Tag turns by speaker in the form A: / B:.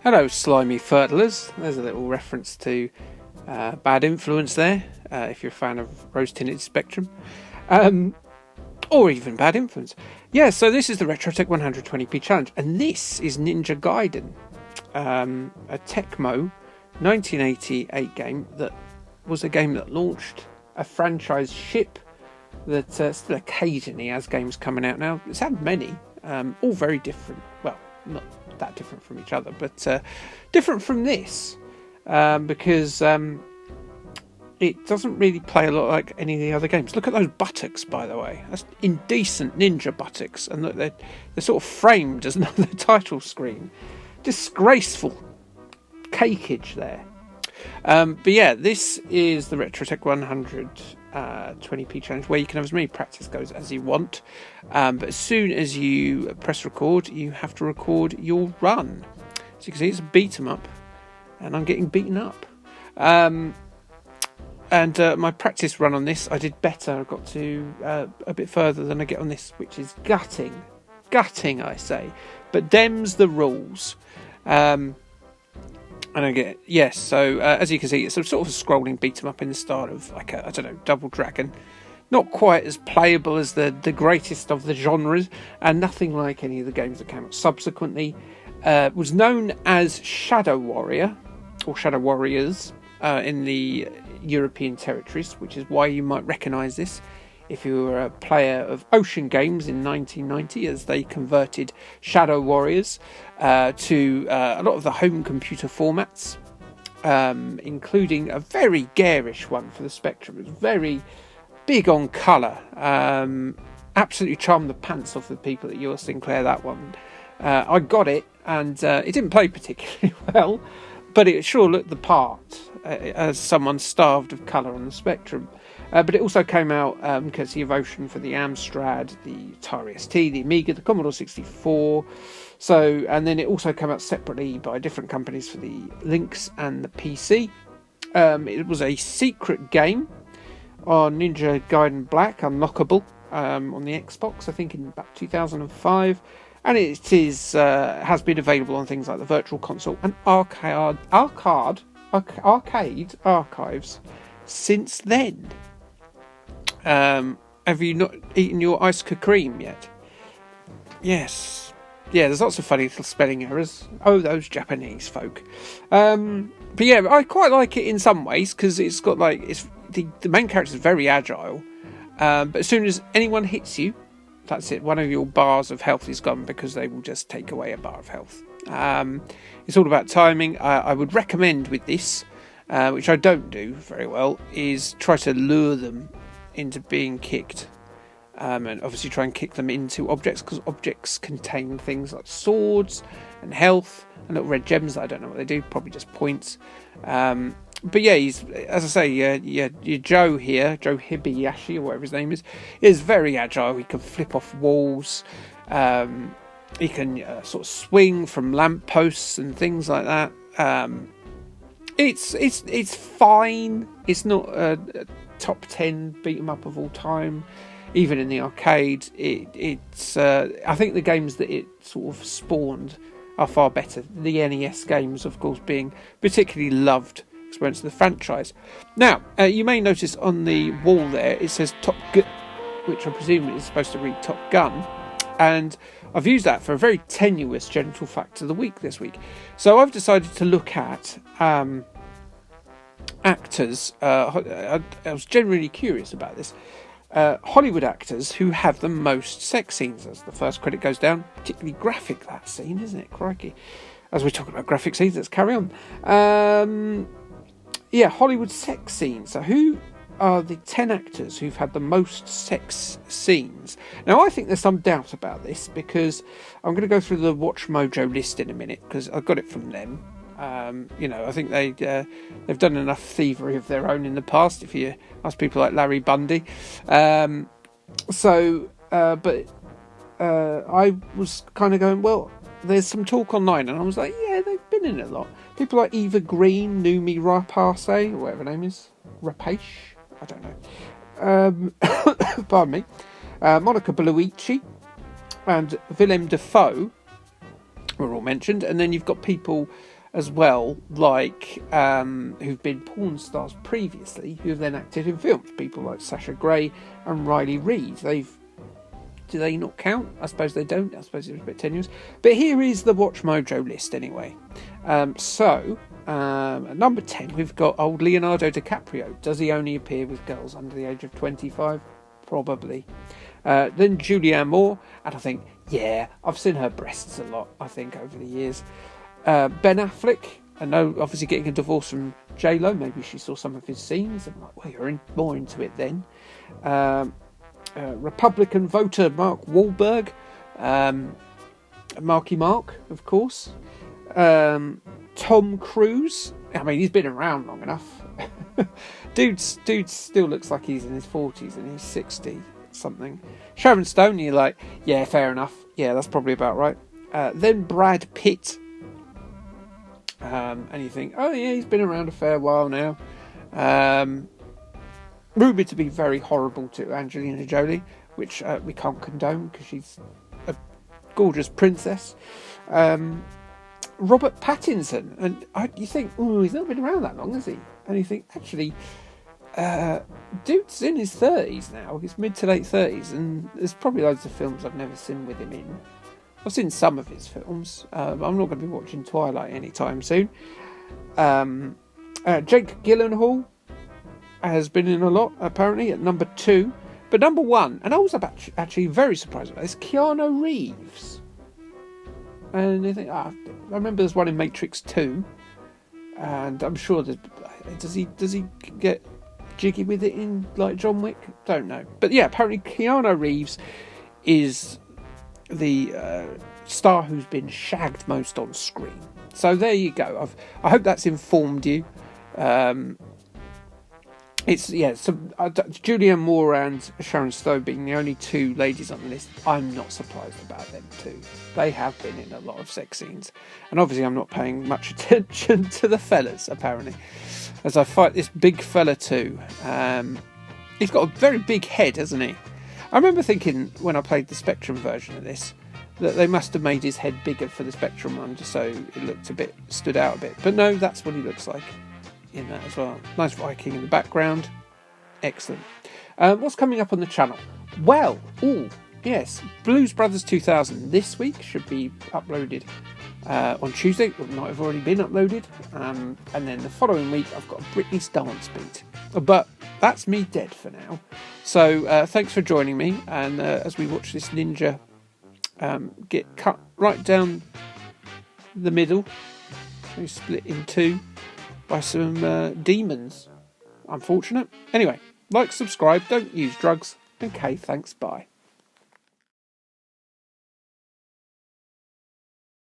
A: Hello, slimy fertilers. There's a little reference to Bad Influence there, if you're a fan of Rose Tinted Spectrum, or even Bad Influence. Yeah, so this is the RetroTech 120p challenge, and this is Ninja Gaiden, a Tecmo 1988 game that was a game that launched a franchise ship that still occasionally has games coming out now. It's had many, all very different. Well, not that different from each other, but different from this, because it doesn't really play a lot like any of the other games. Look at those buttocks, by the way. That's indecent ninja buttocks, and look, they're sort of framed as the title screen. Disgraceful cakeage there. But yeah, this is the RetroTech 120p challenge, where you can have as many practice goes as you want, but as soon as you press record, you have to record your run. So you can see it's a beat 'em up, and I'm getting beaten up. And my practice run on this, I did better. I got to a bit further than I get on this, which is gutting, I say. But dem's the rules. And I get, yes, so as you can see, it's a sort of scrolling beat 'em up in the style of, like, I don't know, Double Dragon. Not quite as playable as the greatest of the genres, and nothing like any of the games that came out subsequently. Was known as Shadow Warrior, or Shadow Warriors, in the European territories, which is why you might recognise this if you were a player of Ocean Games in 1990, as they converted Shadow Warriors to a lot of the home computer formats, including a very garish one for the Spectrum. It was very big on colour, absolutely charmed the pants off the people at your Sinclair, that one. I got it, and it didn't play particularly well, but it sure looked the part as someone starved of colour on the Spectrum. But it also came out courtesy of Ocean for the Amstrad, the Atari ST, the Amiga, the Commodore 64. So, and then it also came out separately by different companies for the Lynx and the PC. It was a secret game on Ninja Gaiden Black, unlockable on the Xbox, I think in about 2005. And it is has been available on things like the Virtual Console and arcade archives since then. Have you not eaten your ice cream yet? Yes. Yeah, there's lots of funny little spelling errors. Oh, those Japanese folk. But yeah, I quite like it in some ways, because it's got, like, it's the main character is very agile. But as soon as anyone hits you, that's it. One of your bars of health is gone, because they will just take away a bar of health. It's all about timing. I would recommend with this, which I don't do very well, is try to lure them into being kicked, and obviously try and kick them into objects, because objects contain things like swords and health and little red gems that I don't know what they do, probably just points. But yeah, he's, as I say, your Joe here, Joe Hibayashi or whatever his name is very agile. He can flip off walls, he can sort of swing from lampposts and things like that. It's fine. It's not a top 10 beat 'em up of all time, even in the arcade. It's I think the games that it sort of spawned are far better. The NES games, of course, being particularly loved experience of the franchise. Now, you may notice on the wall there it says Top Gun, which I presume is supposed to read Top Gun, and I've used that for a very tenuous genital fact of the week this week. So I've decided to look at actors. I was genuinely curious about this. Hollywood actors who have the most sex scenes. As the first credit goes down, particularly graphic, that scene, isn't it? Crikey. As we're talking about graphic scenes, let's carry on. Yeah, Hollywood sex scenes. So who are the 10 actors who've had the most sex scenes? Now, I think there's some doubt about this, because I'm going to go through the Watch Mojo list in a minute, because I got it from them. I think they've done enough thievery of their own in the past, if you ask people like Larry Bundy. But I was kind of going, well, there's some talk online, and I was like, yeah, they've been in it a lot. People like Eva Green, Noomi Rapace, or whatever her name is, Rapace, I don't know. Pardon me. Monica Bellucci and Willem Dafoe were all mentioned, and then you've got people as well, like who've been porn stars previously, who have then acted in films. People like Sasha Grey and Riley Reid. Do they not count? I suppose they don't. I suppose it was a bit tenuous. But here is the Watch Mojo list anyway. At number 10, we've got old Leonardo DiCaprio. Does he only appear with girls under the age of 25? Probably. Then Julianne Moore, and I think, yeah, I've seen her breasts a lot, I think, over the years. Ben Affleck, I know, obviously getting a divorce from J-Lo, maybe she saw some of his scenes. I'm like, well, you're more into it then. Republican voter Mark Wahlberg, Marky Mark, of course. Tom Cruise. I mean, he's been around long enough. Dude still looks like he's in his 40s and he's 60 something. Sharon Stone, you're like, yeah, fair enough. Yeah, that's probably about right. Then Brad Pitt. And you think, oh yeah, he's been around a fair while now. Rumoured to be very horrible to Angelina Jolie, which we can't condone because she's a gorgeous princess. Robert Pattinson, and you think, oh, he's not been around that long, has he? And you think, actually, dude's in his 30s now, his mid to late 30s, and there's probably loads of films I've never seen with him in. I've seen some of his films. I'm not going to be watching Twilight anytime soon. Jake Gyllenhaal has been in a lot, apparently, at number 2. But number 1, and I was actually very surprised about this, Keanu Reeves. And you think, I remember there's one in Matrix 2, and I'm sure does he get jiggy with it in like John Wick? Don't know. But yeah, apparently Keanu Reeves is the star who's been shagged most on screen. So there you go. I hope that's informed you. Julianne Moore and Sharon Stone being the only 2 ladies on the list, I'm not surprised about them too. They have been in a lot of sex scenes, and obviously I'm not paying much attention to the fellas, apparently, as I fight this big fella too. He's got a very big head, hasn't he? I remember thinking when I played the Spectrum version of this that they must have made his head bigger for the Spectrum one, just so it stood out a bit. But no, that's what he looks like in that as well. Nice Viking in the background. Excellent. What's coming up on the channel? Well, yes, Blues Brothers 2000 this week should be uploaded on Tuesday. It might have already been uploaded. And then the following week I've got Britney's Dance Beat. But that's me dead for now. So thanks for joining me, and as we watch this ninja get cut right down the middle, we split in 2 by some demons. Unfortunate. Anyway, like, subscribe, don't use drugs, and Kay, thanks, bye.